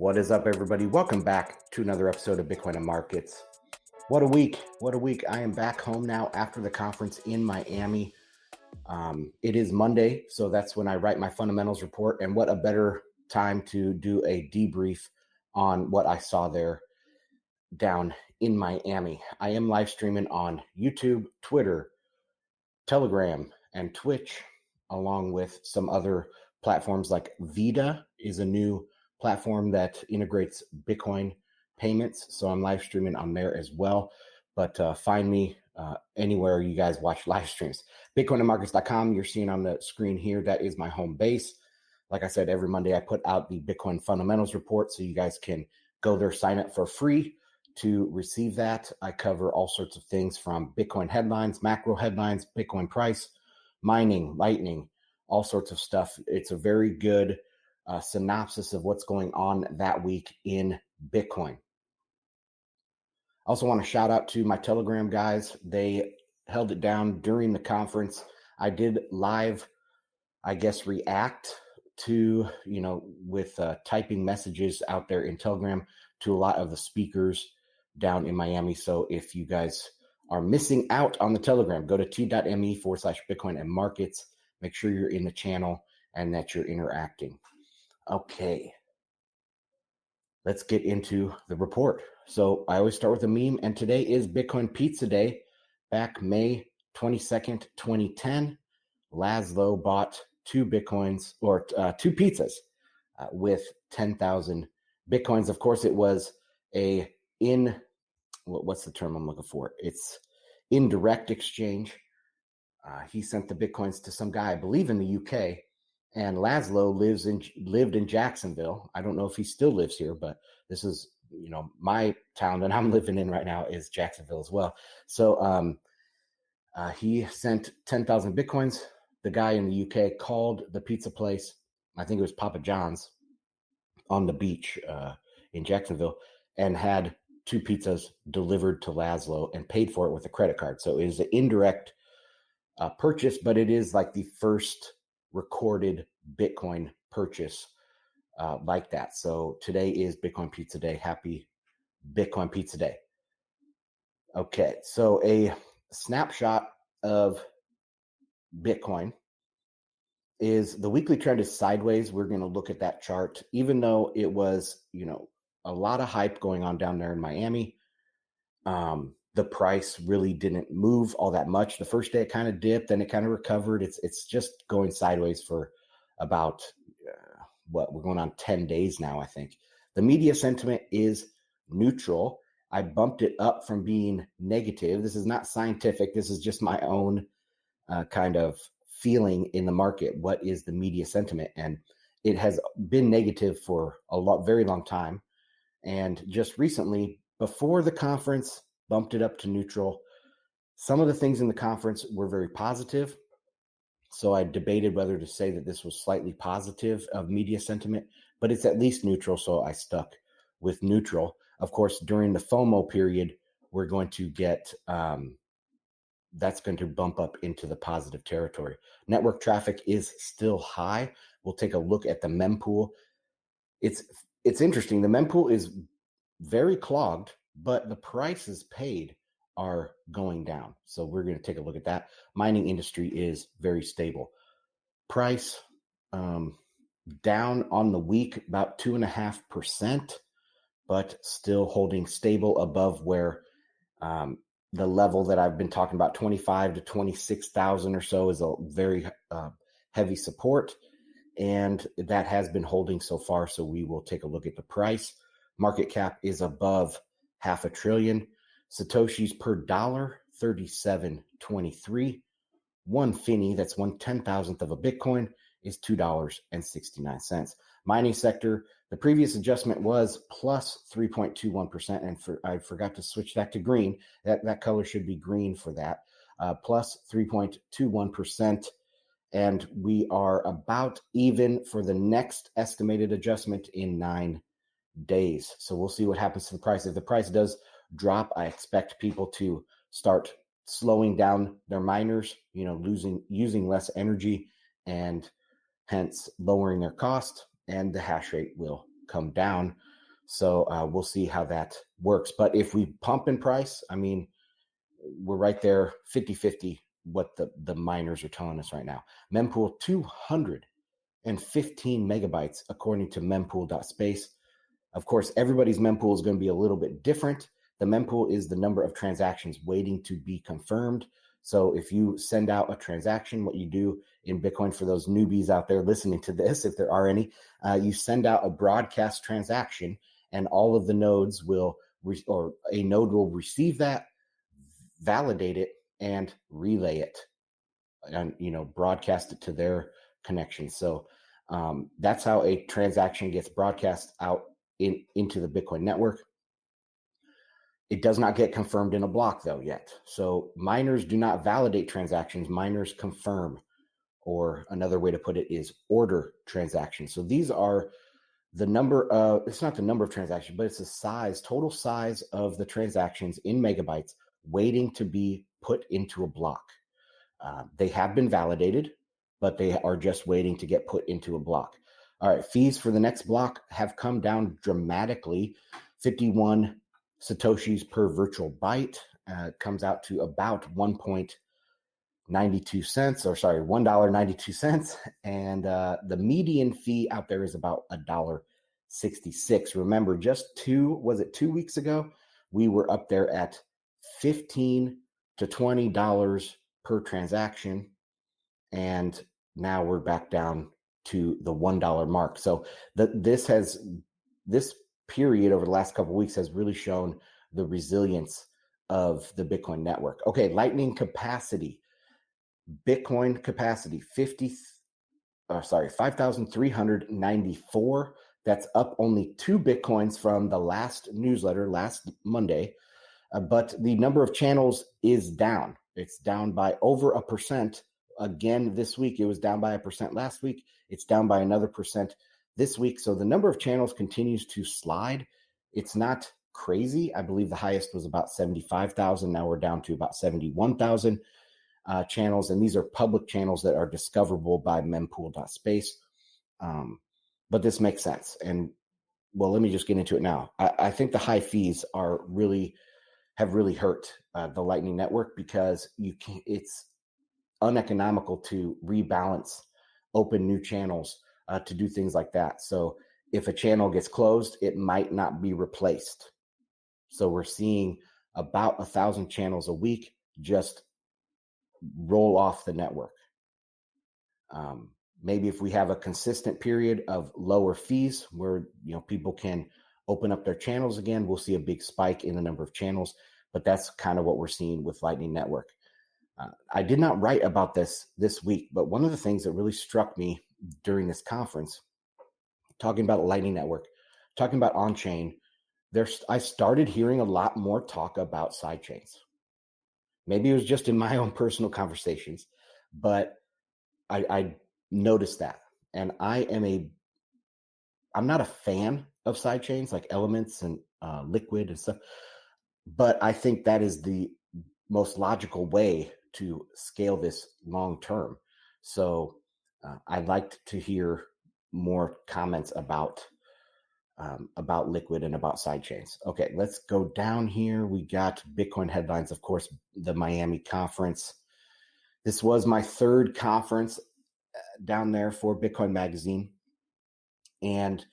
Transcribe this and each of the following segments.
What is up, everybody? Welcome back to another episode of Bitcoin and Markets. What a week. What a week. I am back home now after the conference in Miami. It is Monday, so that's when I write my fundamentals report. And what a better time to do a debrief on what I saw there down in Miami. I am live streaming on YouTube, Twitter, Telegram, and Twitch, along with some other platforms like Vita is a new platform that integrates Bitcoin payments. So I'm live streaming on there as well. But find me anywhere you guys watch live streams. BitcoinandMarkets.com, you're seeing on the screen here, that is my home base. Like I said, every Monday I put out the Bitcoin fundamentals report, so you guys can go there, sign up for free to receive that. I cover all sorts of things from Bitcoin headlines, macro headlines, Bitcoin price, mining, lightning, all sorts of stuff. It's a very good synopsis of what's going on that week in Bitcoin. I also want to shout out to my Telegram guys. They held it down during the conference. I did live, react to, with typing messages out there in Telegram to a lot of the speakers down in Miami. So if you guys are missing out on the Telegram, go to t.me/Bitcoin and Markets. Make sure you're in the channel and that you're interacting. Okay, let's get into the report. So I always start with a meme, and today is Bitcoin Pizza Day. Back May 22nd, 2010, Laszlo bought two pizzas with 10,000 Bitcoins. Of course, it was what's the term I'm looking for? It's indirect exchange. He sent the Bitcoins to some guy, I believe in the UK, and Laszlo lived in Jacksonville. I don't know if he still lives here, but this is, my town that I'm living in right now is Jacksonville as well. So he sent 10,000 Bitcoins. The guy in the UK called the pizza place, I think it was Papa John's, on the beach in Jacksonville, and had two pizzas delivered to Laszlo and paid for it with a credit card. So it is an indirect purchase, but it is like the first recorded Bitcoin purchase like that. So today is Bitcoin Pizza Day. Happy Bitcoin Pizza Day. Okay, so a snapshot of Bitcoin is the weekly trend is sideways. We're going to look at that chart, even though it was, a lot of hype going on down there in Miami. The price really didn't move all that much. The first day it kind of dipped, then it kind of recovered. It's just going sideways for about we're going on 10 days now, I think. The media sentiment is neutral. I bumped it up from being negative. This is not scientific. This is just my own kind of feeling in the market. What is the media sentiment? And it has been negative for very long time. And just recently, before the conference, bumped it up to neutral. Some of the things in the conference were very positive. So I debated whether to say that this was slightly positive of media sentiment, but it's at least neutral. So I stuck with neutral. Of course, during the FOMO period, we're going to get, that's going to bump up into the positive territory. Network traffic is still high. We'll take a look at the mempool. It's interesting. The mempool is very clogged, but the prices paid are going down. So we're going to take a look at that. Mining industry is very stable. Price down on the week about 2.5%, but still holding stable above where the level that I've been talking about, 25 to 26,000 or so, is a very heavy support. And that has been holding so far. So we will take a look at the price. Market cap is above $500 billion. Satoshis per dollar, 37.23. One Finny, that's 1/10,000th of a Bitcoin, is $2.69. Mining sector, the previous adjustment was plus 3.21%. And I forgot to switch that to green. That color should be green for that. Plus 3.21%. And we are about even for the next estimated adjustment in 9 days. So we'll see what happens to the price. If the price does drop, I expect people to start slowing down their miners, using less energy, and hence lowering their cost, and the hash rate will come down. So we'll see how that works. But if we pump in price, I mean, we're right there 50-50 what the miners are telling us right now. Mempool 215 megabytes according to mempool.space. Of course, everybody's mempool is going to be a little bit different. The mempool is the number of transactions waiting to be confirmed. So if you send out a transaction, what you do in Bitcoin, for those newbies out there listening to this, if there are any, you send out a broadcast transaction, and all of the nodes will, or a node will receive that, validate it, and relay it, and broadcast it to their connection. So that's how a transaction gets broadcast out into the Bitcoin network. It does not get confirmed in a block though yet. So miners do not validate transactions, miners confirm, or another way to put it is order transactions. So these are the number of, it's not the number of transactions, but it's the size, total size of the transactions in megabytes waiting to be put into a block. They have been validated, but they are just waiting to get put into a block. All right, fees for the next block have come down dramatically. 51 Satoshis per virtual byte comes out to about 1.92 cents, or sorry, $1.92. And the median fee out there is about $1.66. Remember, just 2 weeks ago, we were up there at $15 to $20 per transaction, and now we're back down to the $1 mark. So this period over the last couple of weeks has really shown the resilience of the Bitcoin network. Okay, Lightning capacity. Bitcoin capacity 5,394. That's up only 2 Bitcoins from the last newsletter last Monday. But the number of channels is down. It's down by over 1% again this week. It was down by 1% last week. It's down by another percent this week. So the number of channels continues to slide. It's not crazy. I believe the highest was about 75,000. Now we're down to about 71,000 channels. And these are public channels that are discoverable by mempool.space. But this makes sense. And well, let me just get into it now. I think the high fees have really hurt the Lightning Network, because it's uneconomical to rebalance, open new channels to do things like that. So if a channel gets closed, it might not be replaced. So we're seeing about 1,000 channels a week just roll off the network. Maybe if we have a consistent period of lower fees where people can open up their channels again, we'll see a big spike in the number of channels. But that's kind of what we're seeing with Lightning Network. I did not write about this week, but one of the things that really struck me during this conference, talking about Lightning Network, talking about on-chain, I started hearing a lot more talk about sidechains. Maybe it was just in my own personal conversations, but I noticed that. And I'm not a fan of sidechains like Elements and Liquid and stuff, but I think that is the most logical way to scale this long term. So I'd like to hear more comments about Liquid and about sidechains. Okay, let's go down here. We got Bitcoin headlines, of course, the Miami conference. This was my third conference down there for Bitcoin Magazine. And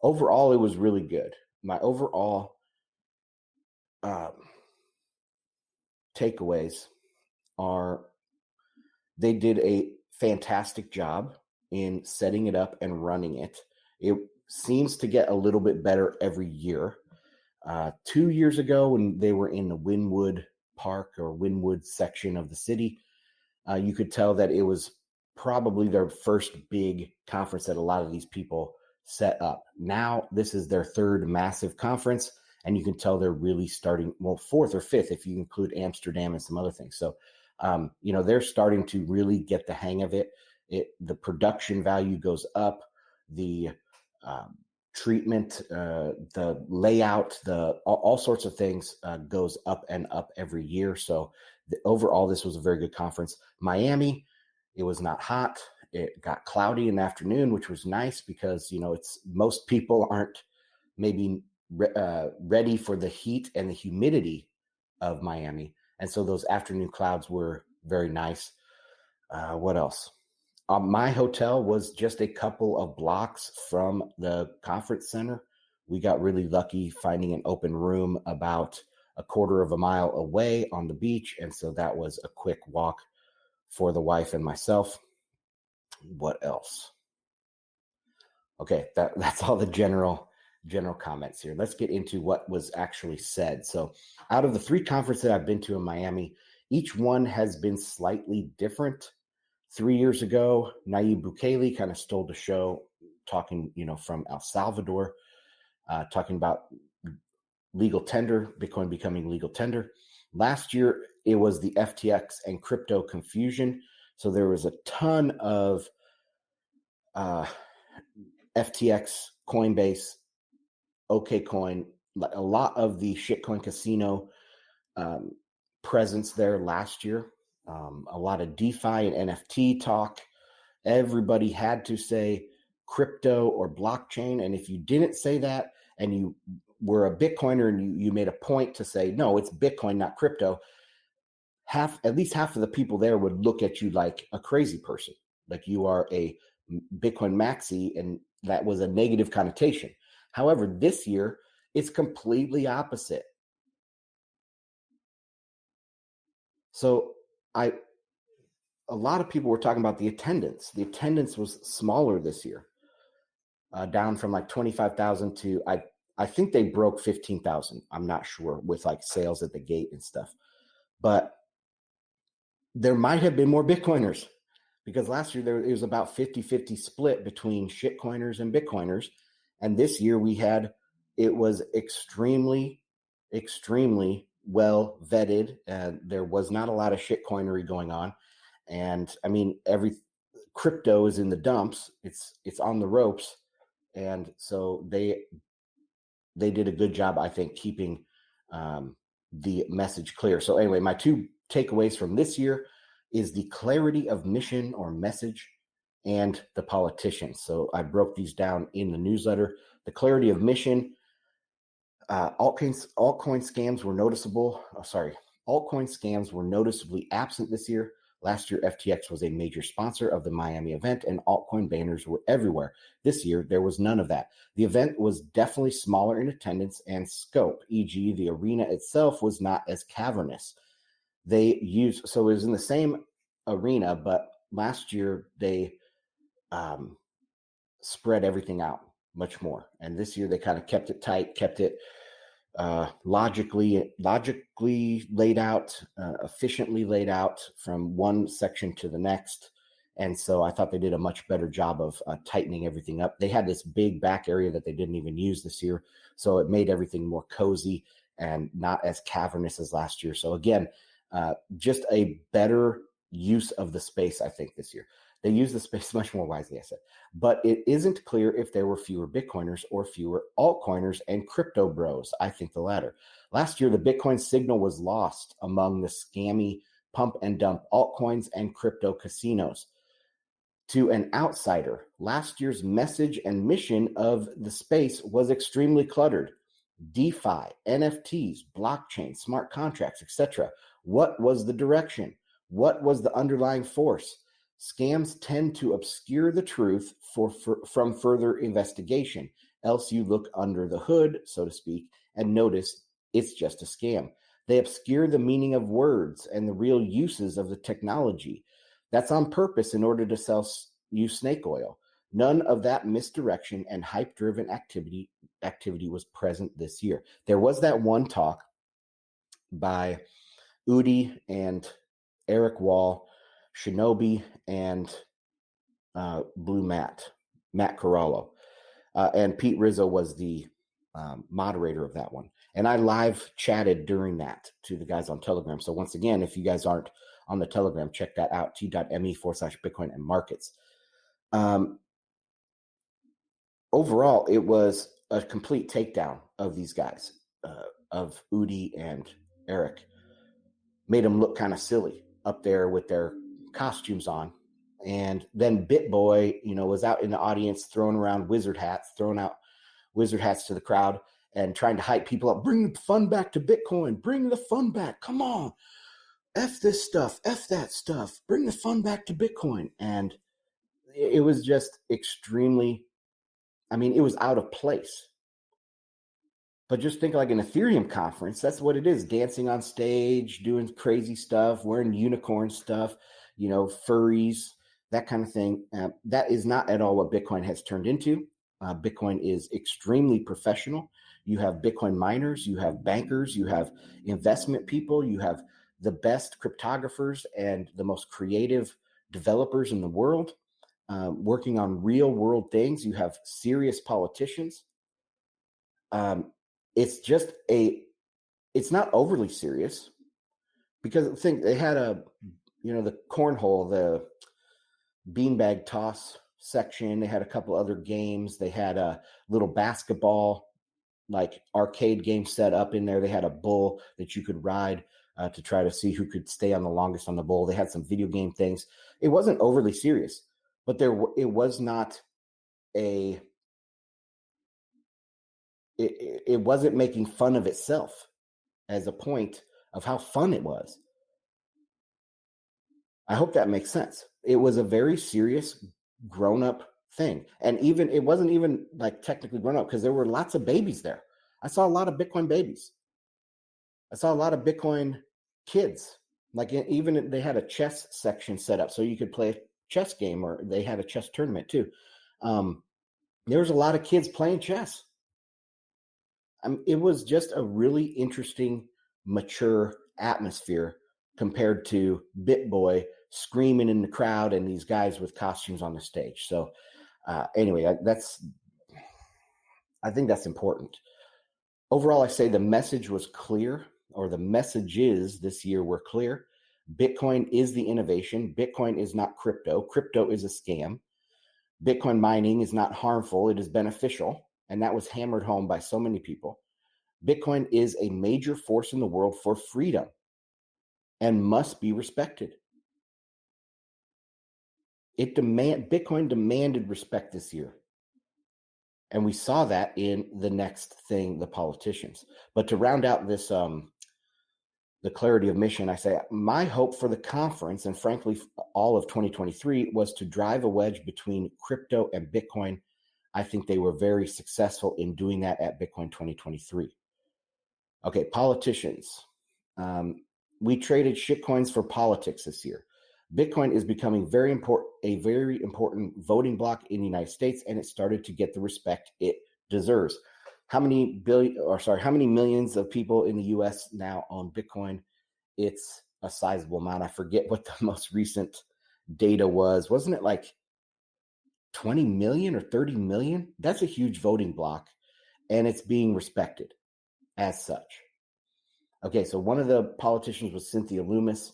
overall, it was really good. My overall takeaways are they did a fantastic job in setting it up and running it. It seems to get a little bit better every year. 2 years ago, when they were in the Wynwood Park or Wynwood section of the city, you could tell that it was probably their first big conference that a lot of these people set up. Now, this is their third massive conference, and you can tell they're really starting, well, fourth or fifth if you include Amsterdam and some other things. So, they're starting to really get the hang of it. The production value goes up, the treatment, the layout, all sorts of things goes up and up every year. So overall, this was a very good conference. Miami, it was not hot. It got cloudy in the afternoon, which was nice because, most people aren't maybe ready for the heat and the humidity of Miami. And so those afternoon clouds were very nice. What else? My hotel was just a couple of blocks from the conference center. We got really lucky finding an open room about a quarter of a mile away on the beach. And so that was a quick walk for the wife and myself. What else? Okay, that's all the general comments here. Let's get into what was actually said. So out of the 3 conferences that I've been to in Miami, each one has been slightly different. 3 years ago, Nayib Bukele kind of stole the show, talking, from El Salvador, talking about legal tender, Bitcoin becoming legal tender. Last year, it was the FTX and crypto confusion. So there was a ton of FTX, Coinbase, OKCoin, a lot of the shitcoin casino presence there last year. A lot of DeFi and NFT talk. Everybody had to say crypto or blockchain. And if you didn't say that and you were a Bitcoiner and you made a point to say, no, it's Bitcoin, not crypto, at least half of the people there would look at you like a crazy person, like you are a Bitcoin maxi, and that was a negative connotation. However, this year, it's completely opposite. So a lot of people were talking about the attendance. The attendance was smaller this year, down from like 25,000 to, I think they broke 15,000. I'm not sure, with like sales at the gate and stuff. But there might have been more Bitcoiners, because last year it was about 50-50 split between shitcoiners and Bitcoiners. And this year it was extremely, extremely well vetted. And there was not a lot of shitcoinery going on. And I mean, every crypto is in the dumps. It's on the ropes. And so they did a good job, I think, keeping the message clear. So anyway, my 2 takeaways from this year is the clarity of mission or message and the politicians. So I broke these down in the newsletter. The clarity of mission, altcoin scams were noticeable. Altcoin scams were noticeably absent this year. Last year, FTX was a major sponsor of the Miami event, and altcoin banners were everywhere. This year, there was none of that. The event was definitely smaller in attendance and scope, e.g., the arena itself was not as cavernous. So it was in the same arena, but last year they spread everything out much more. And this year they kind of kept it tight, kept it logically laid out, efficiently laid out from one section to the next. And so I thought they did a much better job of tightening everything up. They had this big back area that they didn't even use this year. So it made everything more cozy and not as cavernous as last year. So again, just a better use of the space, I think, this year. They use the space much more wisely, I said. But it isn't clear if there were fewer Bitcoiners or fewer altcoiners and crypto bros. I think the latter. Last year, the Bitcoin signal was lost among the scammy pump and dump altcoins and crypto casinos. To an outsider, last year's message and mission of the space was extremely cluttered. DeFi, NFTs, blockchain, smart contracts, etc. What was the direction? What was the underlying force? Scams tend to obscure the truth from further investigation. Else you look under the hood, so to speak, and notice it's just a scam. They obscure the meaning of words and the real uses of the technology. That's on purpose in order to sell you snake oil. None of that misdirection and hype-driven activity was present this year. There was that one talk by Udi and Eric Wall, Shinobi, and Blue Matt Corallo. And Pete Rizzo was the moderator of that one. And I live chatted during that to the guys on Telegram. So once again, if you guys aren't on the Telegram, check that out, t.me/Bitcoin and markets. Overall, it was a complete takedown of these guys, of Udi and Eric. Made them look kind of silly up there with their costumes on. And then BitBoy, was out in the audience throwing out wizard hats to the crowd. and trying to hype people up. Bring the fun back to Bitcoin. Bring the fun back. Come on. F this stuff. F that stuff. Bring the fun back to Bitcoin. And it was just extremely, it was out of place. But just think like an Ethereum conference, that's what it is. Dancing on stage, doing crazy stuff, wearing unicorn stuff, furries, that kind of thing. That is not at all what Bitcoin has turned into. Bitcoin is extremely professional. You have Bitcoin miners, you have bankers, you have investment people, you have the best cryptographers and the most creative developers in the world working on real world things. You have serious politicians. It's not overly serious because I think they had the cornhole, the beanbag toss section. They had a couple other games. They had a little basketball, like arcade game set up in there. They had a bull that you could ride to try to see who could stay on the longest on the bull. They had some video game things. It wasn't overly serious, but it was not it wasn't making fun of itself as a point of how fun it was. I hope that makes sense. It was a very serious grown-up thing. And it wasn't even like technically grown up because there were lots of babies there. I saw a lot of Bitcoin babies. I saw a lot of Bitcoin kids. Like even they had a chess section set up so you could play a chess game, or they had a chess tournament too. There was a lot of kids playing chess. It was just a really interesting, mature atmosphere compared to BitBoy screaming in the crowd and these guys with costumes on the stage. So anyway, I think that's important. Overall, I say the message was clear, or the messages this year were clear. Bitcoin is the innovation. Bitcoin is not crypto. Crypto is a scam. Bitcoin mining is not harmful. It is beneficial. And that was hammered home by so many people. Bitcoin is a major force in the world for freedom and must be respected. Bitcoin demanded respect this year. And we saw that in the next thing, the politicians. But to round out this, the clarity of mission, I say my hope for the conference, and frankly, all of 2023, was to drive a wedge between crypto and Bitcoin. I think they were very successful in doing that at Bitcoin 2023. Okay, politicians. We traded shitcoins for politics this year. Bitcoin is becoming a very important voting bloc in the United States, and it started to get the respect it deserves. How many millions of people in the US now own Bitcoin? It's a sizable amount. I forget what the most recent data was. Wasn't it like 20 million or 30 million? That's a huge voting bloc, and it's being respected as such. Okay, so one of the politicians was Cynthia Loomis.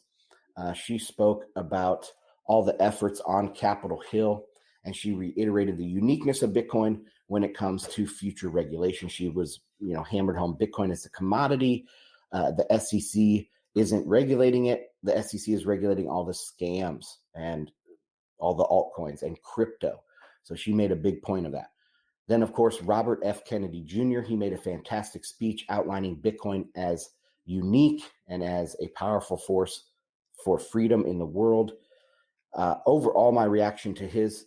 She spoke about all the efforts on Capitol Hill, and she reiterated the uniqueness of Bitcoin when it comes to future regulation. She was, hammered home Bitcoin as a commodity. The SEC isn't regulating it. The SEC is regulating all the scams and all the altcoins and crypto. So she made a big point of that. Then, of course, Robert F. Kennedy Jr., he made a fantastic speech outlining Bitcoin as unique and as a powerful force for freedom in the world. Overall, my reaction to his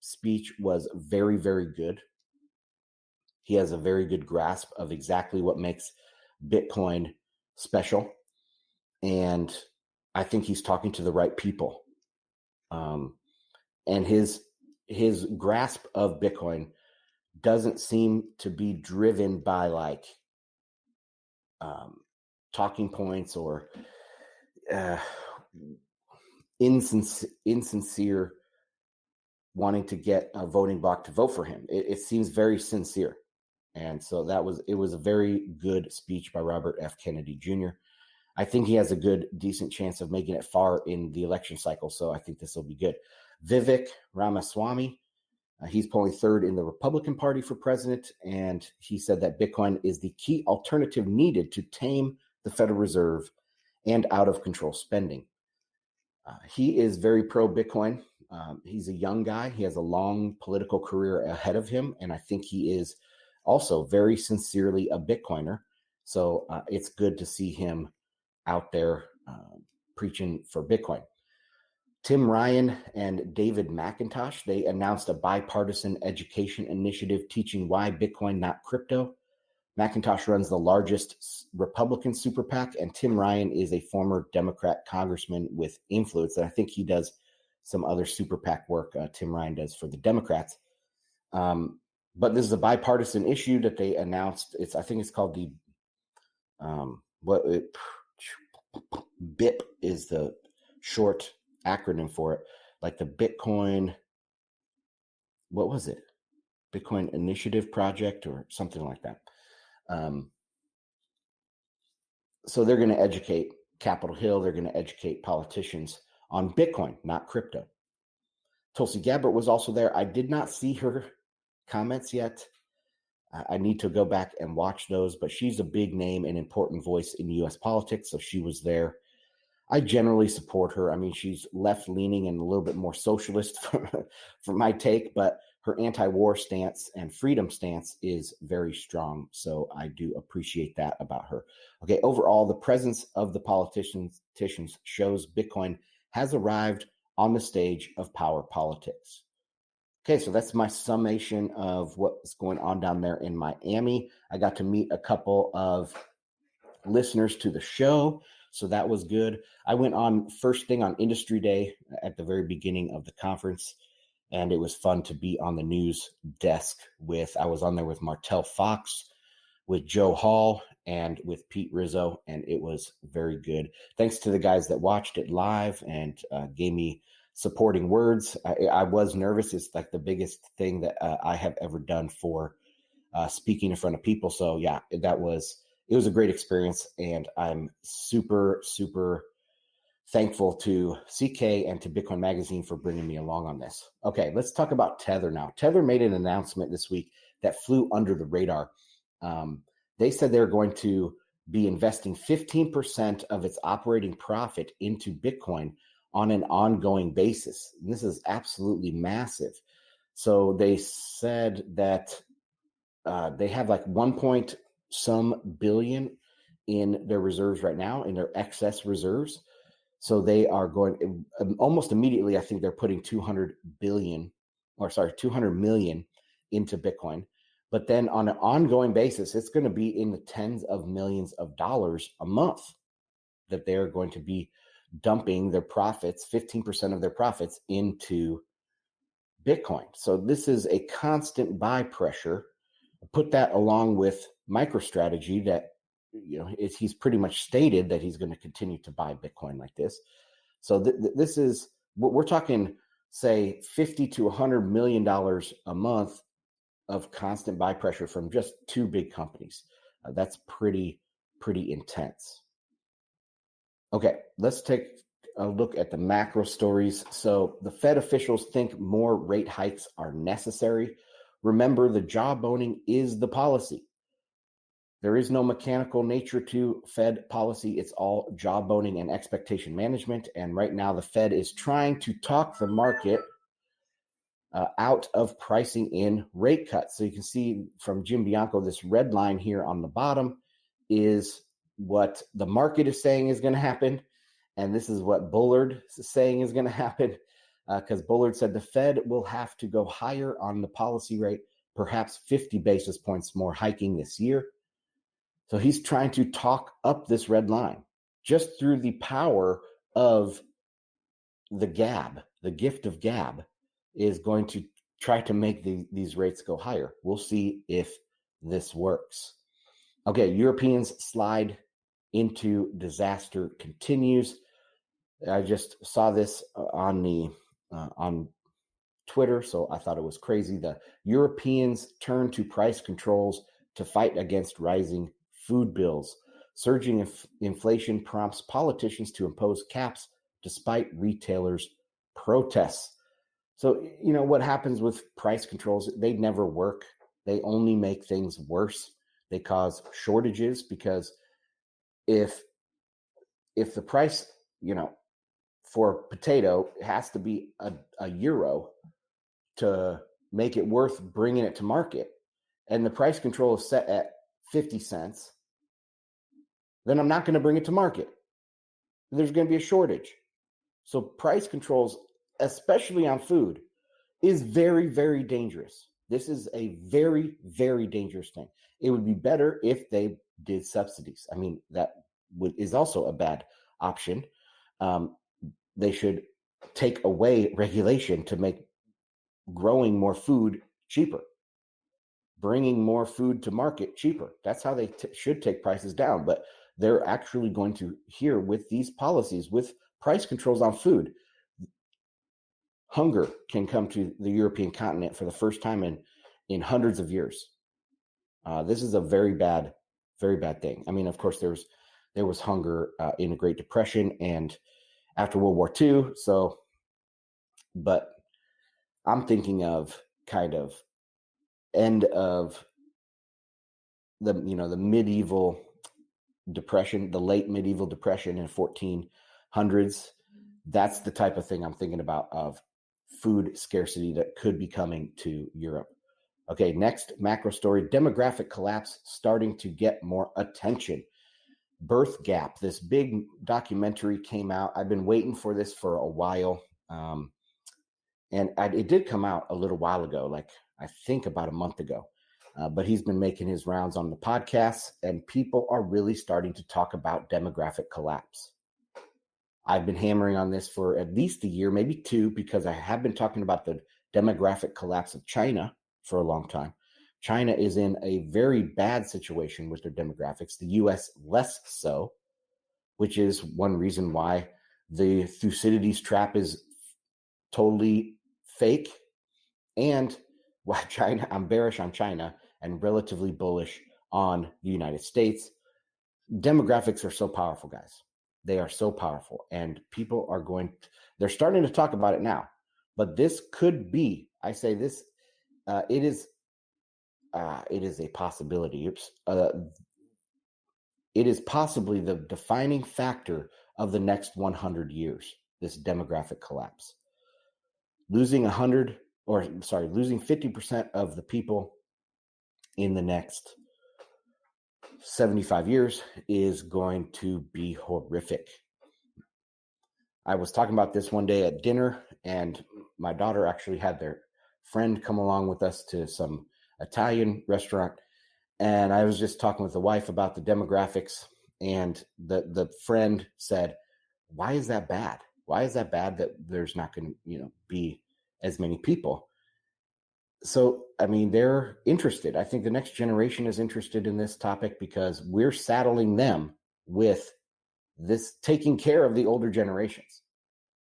speech was very, very good. He has a very good grasp of exactly what makes Bitcoin special. And I think he's talking to the right people. And his grasp of Bitcoin doesn't seem to be driven by talking points or insincere wanting to get a voting bloc to vote for him. It seems very sincere. And so it was a very good speech by Robert F. Kennedy Jr. I think he has a decent chance of making it far in the election cycle. So I think this will be good. Vivek Ramaswamy, he's polling third in the Republican Party for president. And he said that Bitcoin is the key alternative needed to tame the Federal Reserve and out of control spending. He is very pro Bitcoin. He's a young guy. He has a long political career ahead of him. And I think he is also very sincerely a Bitcoiner. So it's good to see him out there preaching for Bitcoin. Tim Ryan and David McIntosh, they announced a bipartisan education initiative teaching why Bitcoin, not crypto. McIntosh runs the largest Republican super PAC, and Tim Ryan is a former Democrat congressman with influence. And I think he does some other super PAC work. Tim Ryan does for the Democrats. But this is a bipartisan issue that they announced. I think it's called the BIP is the short acronym for it, like the Bitcoin. What was it? Bitcoin Initiative Project or something like that. So they're going to educate Capitol Hill. They're going to educate politicians on Bitcoin, not crypto. Tulsi Gabbard was also there. I did not see her comments yet. I need to go back and watch those, but she's a big name and important voice in U.S. politics, so she was there. I generally support her. I mean, she's left-leaning and a little bit more socialist for my take, but her anti-war stance and freedom stance is very strong, so I do appreciate that about her. Okay, overall, the presence of the politicians shows Bitcoin has arrived on the stage of power politics. Okay, so that's my summation of what's going on down there in Miami. I got to meet a couple of listeners to the show, so that was good. I went on first thing on Industry Day at the very beginning of the conference, and it was fun to be on the news desk I was on there with Martell Fox, with Joe Hall, and with Pete Rizzo, and it was very good. Thanks to the guys that watched it live and gave me supporting words. I was nervous. It's like the biggest thing that I have ever done for speaking in front of people. So yeah, it was a great experience, and I'm super, super thankful to CK and to Bitcoin Magazine for bringing me along on this. Okay, let's talk about Tether now. Tether made an announcement this week that flew under the radar. They said they're going to be investing 15% of its operating profit into Bitcoin on an ongoing basis. And this is absolutely massive. So they said that they have like 1 billion in their reserves right now, in their excess reserves. So they are going almost immediately. I think they're putting 200 million into Bitcoin. But then on an ongoing basis, it's going to be in the tens of millions of dollars a month that they're going to be dumping their profits, 15% of their profits into Bitcoin. So this is a constant buy pressure. Put that along with MicroStrategy that, he's pretty much stated that he's going to continue to buy Bitcoin like this. So this is what we're talking, say $50 to $100 million a month of constant buy pressure from just two big companies. That's pretty intense. Okay, let's take a look at the macro stories. So the Fed officials think more rate hikes are necessary. Remember, the jawboning is the policy. There is no mechanical nature to Fed policy. It's all jawboning and expectation management. And right now, the Fed is trying to talk the market out of pricing in rate cuts. So you can see from Jim Bianco, this red line here on the bottom is what the market is saying is going to happen. And this is what Bullard is saying is going to happen, because Bullard said the Fed will have to go higher on the policy rate, perhaps 50 basis points more hiking this year. So he's trying to talk up this red line just through the power of the gab. The gift of gab is going to try to make these rates go higher. We'll see if this works. Okay, Europeans slide into disaster continues. I just saw this on Twitter, so I thought it was crazy. The Europeans turn to price controls to fight against rising food bills. Surging inflation prompts politicians to impose caps despite retailers' protests. So, what happens with price controls? They never work. They only make things worse. They cause shortages, because if the price, for potato has to be a euro to make it worth bringing it to market, and the price control is set at 50 cents, then I'm not going to bring it to market. There's going to be a shortage. So price controls, especially on food, is very, very dangerous. This is a very, very dangerous thing. It would be better if they did subsidies. I mean, that is also a bad option. They should take away regulation to make growing more food cheaper, bringing more food to market cheaper. That's how they should take prices down. But they're actually going to, here with these policies, with price controls on food, hunger can come to the European continent for the first time in hundreds of years. This is a very bad thing. I mean, of course, there was hunger in the Great Depression and after World War II. So, but I'm thinking of kind of end of the medieval depression, the late medieval depression in 1400s. That's the type of thing I'm thinking about of food scarcity that could be coming to Europe. Okay, next macro story, demographic collapse starting to get more attention. Birth Gap, this big documentary came out. I've been waiting for this for a while. It did come out a little while ago, like I think about a month ago. But he's been making his rounds on the podcasts, and people are really starting to talk about demographic collapse. I've been hammering on this for at least a year, maybe two, because I have been talking about the demographic collapse of China for a long time. China is in a very bad situation with their demographics, the US less so, which is one reason why the Thucydides trap is totally fake, and why I'm bearish on China and relatively bullish on the United States. Demographics are so powerful, guys. They are so powerful, and people are they're starting to talk about it now, but this could be, I say this, it is a possibility. It is possibly the defining factor of the next 100 years, this demographic collapse. Losing 50% of the people in the next 75 years is going to be horrific. I was talking about this one day at dinner, and my daughter actually had their friend come along with us to some Italian restaurant, and I was just talking with the wife about the demographics, and the friend said, why is that bad? Why is that bad that there's not going to be as many people? So, I mean, they're interested. I think the next generation is interested in this topic because we're saddling them with this, taking care of the older generations,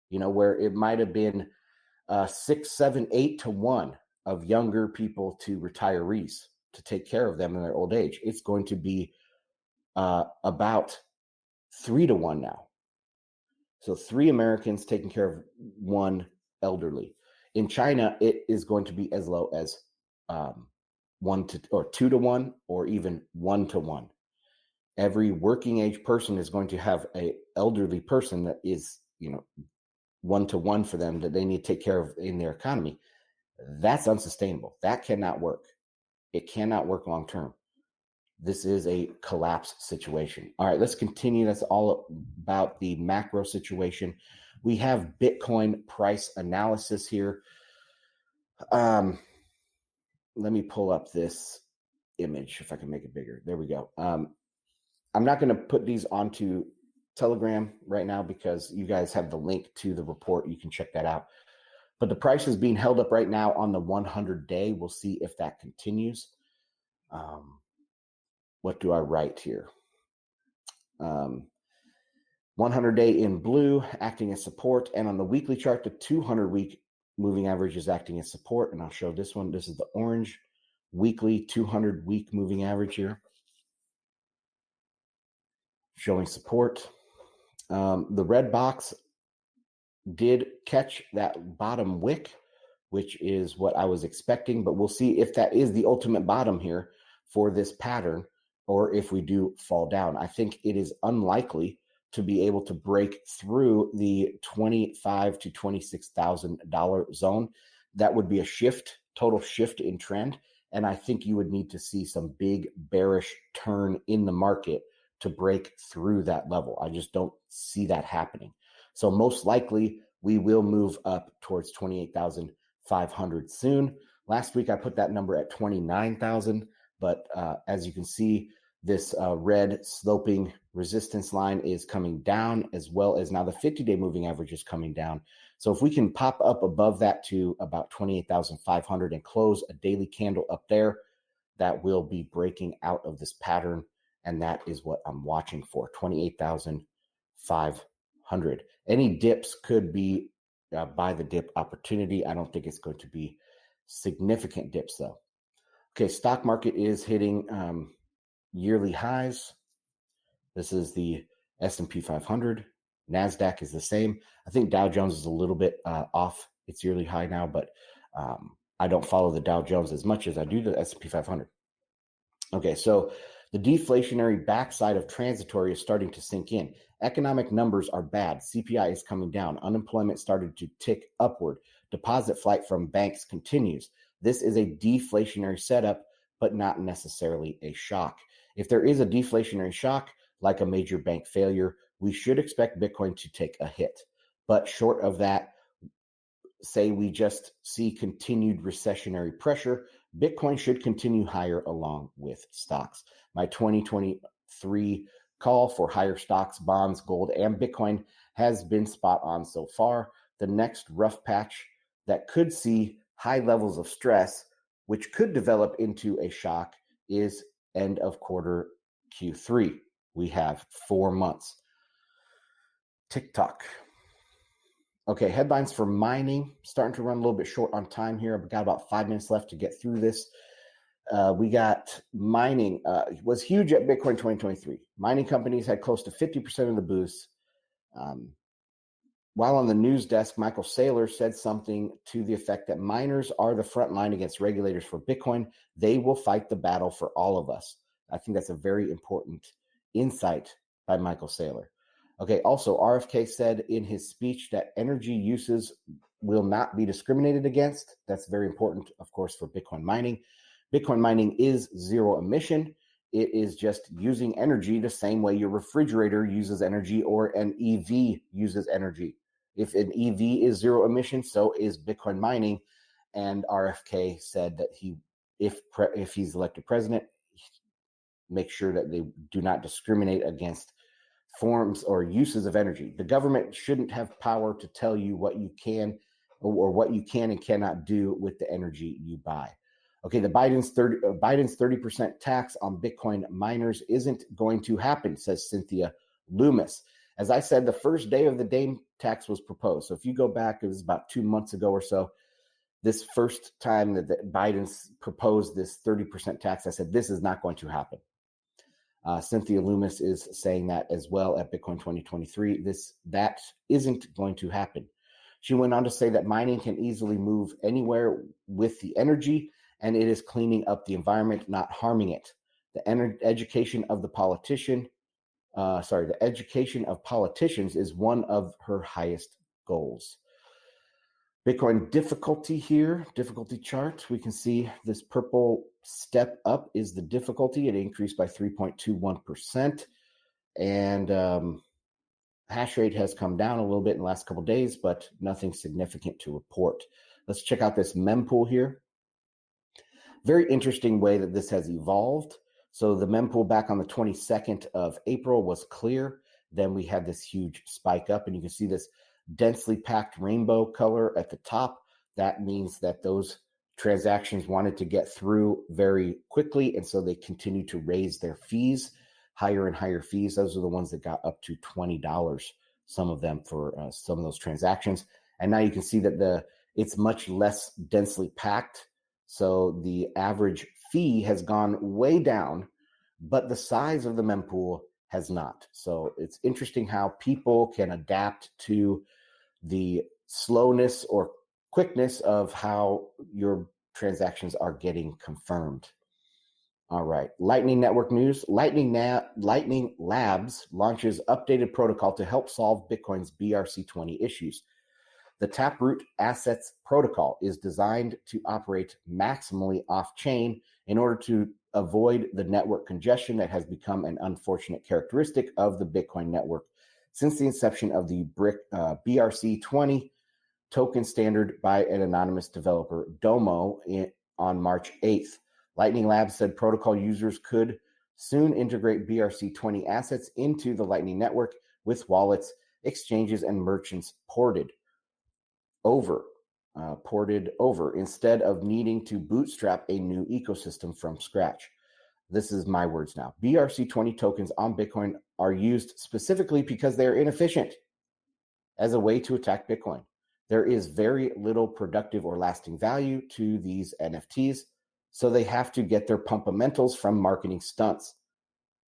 where it might have been 6, 7, 8 to 1 of younger people to retirees to take care of them in their old age. It's going to be about 3 to 1 now. So 3 Americans taking care of 1 elderly. In China, it is going to be as low as 2 to 1, or even 1 to 1. Every working age person is going to have an elderly person that is, 1 to 1 for them that they need to take care of in their economy. That's unsustainable. That cannot work. It cannot work long term. This is a collapse situation. All right, let's continue. That's all about the macro situation. We have Bitcoin price analysis here. Let me pull up this image if I can make it bigger. There we go. I'm not going to put these onto Telegram right now because you guys have the link to the report. You can check that out. But the price is being held up right now on the 100-day. We'll see if that continues. What do I write here? 100-day in blue, acting as support. And on the weekly chart, the 200-week moving average is acting as support. And I'll show this one. This is the orange weekly 200-week moving average here, showing support. The red box did catch that bottom wick, which is what I was expecting, but we'll see if that is the ultimate bottom here for this pattern, or if we do fall down. I think it is unlikely to be able to break through the $25,000 to $26,000 zone. That would be a shift, total shift in trend, And I think you would need to see some big bearish turn in the market to break through that level. I just don't see that happening. So most likely we will move up towards 28,500 soon. Last week I put that number at 29,000, but as you can see, this red sloping resistance line is coming down, as well as now the 50-day moving average is coming down. So if we can pop up above that to about 28,500 and close a daily candle up there, that will be breaking out of this pattern. And that is what I'm watching for, 28,500. Any dips could be buy the dip opportunity. I don't think it's going to be significant dips though. Okay, stock market is hitting yearly highs. This is the S&P 500. NASDAQ is the same. I think Dow Jones is a little bit off its yearly high now, but I don't follow the Dow Jones as much as I do the S&P 500. Okay, so the deflationary backside of transitory is starting to sink in. Economic numbers are bad. CPI is coming down. Unemployment started to tick upward. Deposit flight from banks continues. This is a deflationary setup, but not necessarily a shock. If there is a deflationary shock, like a major bank failure, we should expect Bitcoin to take a hit. But short of that, say we just see continued recessionary pressure, Bitcoin should continue higher along with stocks. My 2023 call for higher stocks, bonds, gold, and Bitcoin has been spot on so far. The next rough patch that could see high levels of stress, which could develop into a shock, is end of quarter Q3. We have 4 months. TikTok. Okay, headlines for mining. Starting to run a little bit short on time here. I've got about 5 minutes left to get through this. We got mining was huge at Bitcoin 2023. Mining companies had close to 50% of the boost. While on the news desk, Michael Saylor said something to the effect that miners are the front line against regulators for Bitcoin. They will fight the battle for all of us. I think that's a very important insight by Michael Saylor. Okay, also RFK said in his speech that energy uses will not be discriminated against. That's very important, of course, for Bitcoin mining. Bitcoin mining is zero emission. It is just using energy the same way your refrigerator uses energy or an EV uses energy. If an EV is zero emission, so is Bitcoin mining. And RFK said that if he's elected president, make sure that they do not discriminate against forms or uses of energy. The government shouldn't have power to tell you what you can or what you can and cannot do with the energy you buy. Okay, the Biden's 30% tax on Bitcoin miners isn't going to happen, says Cynthia Loomis. As I said, the first day of the Dame tax was proposed. So if you go back, it was about 2 months ago or so, this first time that Biden's proposed this 30% tax, I said, this is not going to happen. Cynthia Loomis is saying that as well at Bitcoin 2023. That isn't going to happen. She went on to say that mining can easily move anywhere with the energy, and it is cleaning up the environment, not harming it. The education of politicians is one of her highest goals. Bitcoin difficulty chart. We can see this purple step up is the difficulty. It increased by 3.21%. And hash rate has come down a little bit in the last couple of days, but nothing significant to report. Let's check out this mempool here. Very interesting way that this has evolved. So the mempool back on the 22nd of April was clear. Then we had this huge spike up, and you can see this densely packed rainbow color at the top. That means that those transactions wanted to get through very quickly, and so they continue to raise their fees, higher and higher fees. Those are the ones that got up to $20, some of them for some of those transactions. And now you can see that it's much less densely packed. So the average fee has gone way down, but the size of the mempool has not. So it's interesting how people can adapt to the slowness or quickness of how your transactions are getting confirmed. All right, Lightning Network news. Lightning Labs launches updated protocol to help solve Bitcoin's BRC20 issues. The Taproot Assets Protocol is designed to operate maximally off-chain in order to avoid the network congestion that has become an unfortunate characteristic of the Bitcoin network since the inception of the BRC20 token standard by an anonymous developer, Domo, on March 8th. Lightning Labs said protocol users could soon integrate BRC20 assets into the Lightning Network with wallets, exchanges, and merchants ported over instead of needing to bootstrap a new ecosystem from scratch. This is my words now. BRC20 tokens on Bitcoin are used specifically because they are inefficient as a way to attack Bitcoin. There is very little productive or lasting value to these NFTs, so they have to get their pumpamentals from marketing stunts.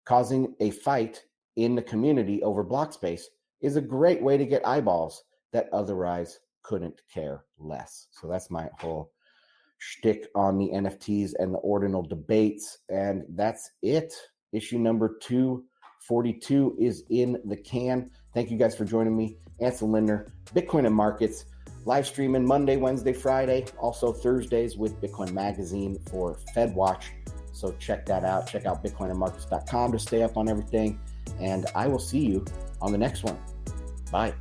Causing a fight in the community over block space is a great way to get eyeballs that otherwise couldn't care less. So that's my whole shtick on the NFTs and the ordinal debates. And that's it. Issue number 242 is in the can. Thank you guys for joining me. Ansel Lindner, Bitcoin and Markets, live streaming Monday, Wednesday, Friday, also Thursdays with Bitcoin Magazine for FedWatch. So check that out. Check out bitcoinandmarkets.com to stay up on everything. And I will see you on the next one. Bye.